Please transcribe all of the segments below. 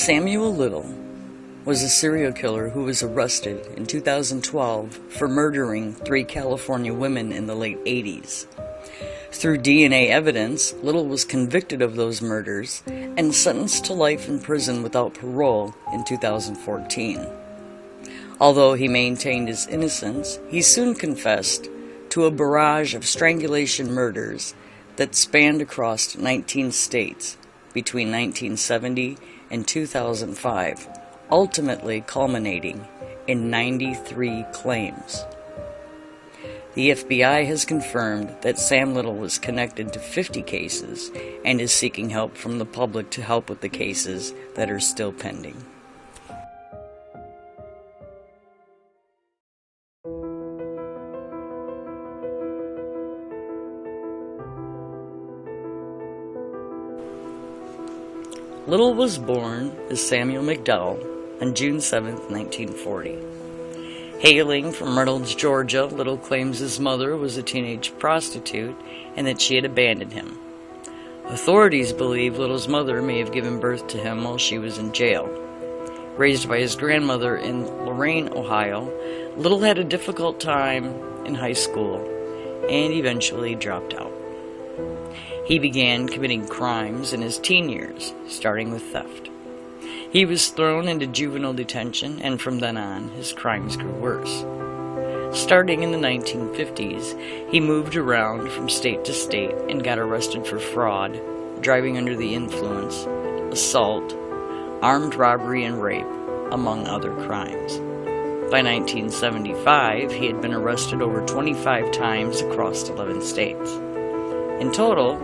Samuel Little was a serial killer who was arrested in 2012 for murdering 3 California women in the late 80s. Through DNA evidence, Little was convicted of those murders and sentenced to life in prison without parole in 2014. Although he maintained his innocence, he soon confessed to a barrage of strangulation murders that spanned across 19 states between 1970 and 2005, ultimately culminating in 93 claims. The FBI has confirmed that Sam Little was connected to 50 cases and is seeking help from the public to help with the cases that are still pending. Little was born as Samuel McDowell on June 7, 1940. Hailing from Reynolds, Georgia, Little claims his mother was a teenage prostitute and that she had abandoned him. Authorities believe Little's mother may have given birth to him while she was in jail. Raised by his grandmother in Lorain, Ohio, Little had a difficult time in high school and eventually dropped out. He began committing crimes in his teen years, starting with theft. He was thrown into juvenile detention, and from then on, his crimes grew worse. Starting in the 1950s, he moved around from state to state and got arrested for fraud, driving under the influence, assault, armed robbery, and rape, among other crimes. By 1975, he had been arrested over 25 times across 11 states. In total,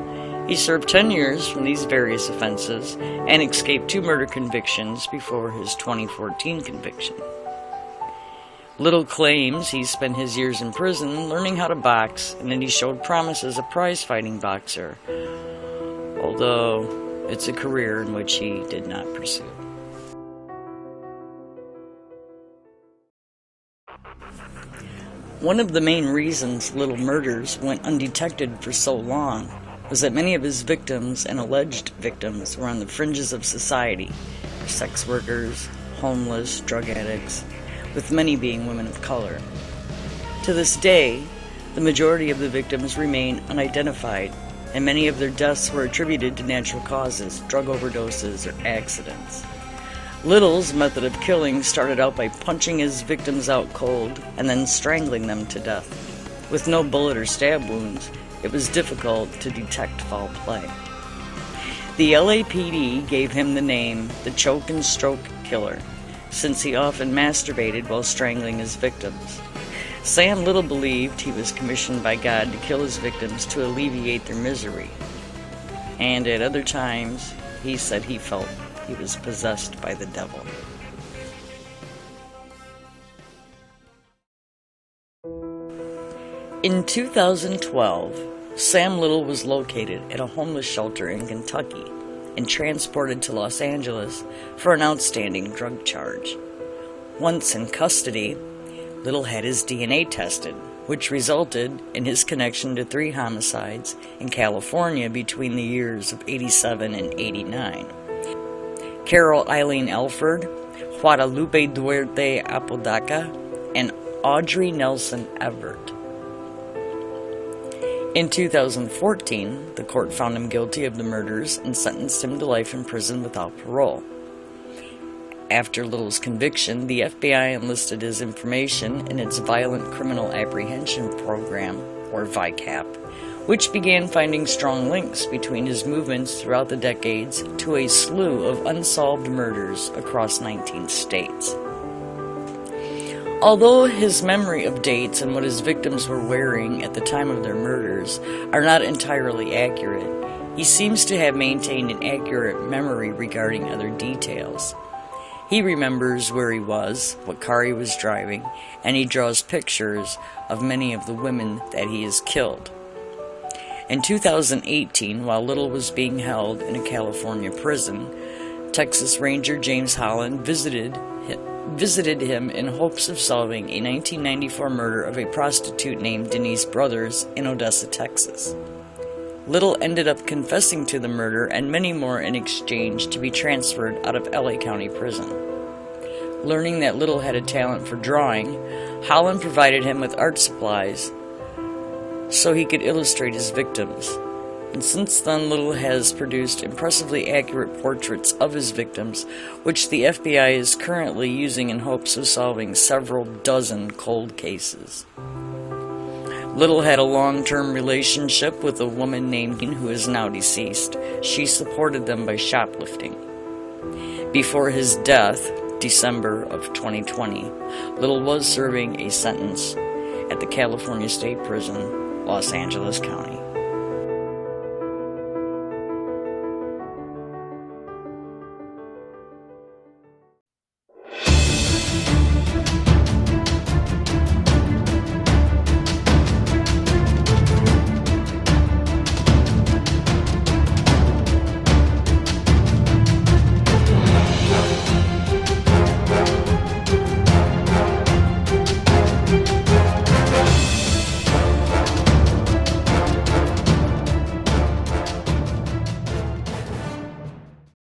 he served 10 years from these various offenses and escaped 2 murder convictions before his 2014 conviction. Little claims he spent his years in prison learning how to box and that he showed promise as a prize-fighting boxer, although it's a career in which he did not pursue. One of the main reasons Little murders went undetected for so long was that many of his victims and alleged victims were on the fringes of society, sex workers, homeless, drug addicts, with many being women of color. To this day, the majority of the victims remain unidentified, and many of their deaths were attributed to natural causes, drug overdoses, or accidents. Little's method of killing started out by punching his victims out cold and then strangling them to death. With no bullet or stab wounds, it was difficult to detect foul play. The LAPD gave him the name the Choke and Stroke Killer, since he often masturbated while strangling his victims. Sam Little believed he was commissioned by God to kill his victims to alleviate their misery, and at other times he said he felt he was possessed by the devil. In 2012, Sam Little was located at a homeless shelter in Kentucky and transported to Los Angeles for an outstanding drug charge. Once in custody, Little had his DNA tested, which resulted in his connection to 3 homicides in California between the years of '87 and '89. Carol Eileen Elford, Guadalupe Duarte Apodaca, and Audrey Nelson Everett. In 2014, the court found him guilty of the murders and sentenced him to life in prison without parole. After Little's conviction, the FBI enlisted his information in its Violent Criminal Apprehension Program, or VICAP, which began finding strong links between his movements throughout the decades to a slew of unsolved murders across 19 states. Although his memory of dates and what his victims were wearing at the time of their murders are not entirely accurate, he seems to have maintained an accurate memory regarding other details. He remembers where he was, what car he was driving, and he draws pictures of many of the women that he has killed. In 2018, while Little was being held in a California prison, Texas Ranger James Holland visited him in hopes of solving a 1994 murder of a prostitute named Denise Brothers in Odessa, Texas. Little ended up confessing to the murder and many more in exchange to be transferred out of LA County Prison. Learning that Little had a talent for drawing, Holland provided him with art supplies so he could illustrate his victims. And since then, Little has produced impressively accurate portraits of his victims, which the FBI is currently using in hopes of solving several dozen cold cases. Little had a long-term relationship with a woman named who is now deceased. She supported them by shoplifting. Before his death, December of 2020, Little was serving a sentence at the California State Prison, Los Angeles County.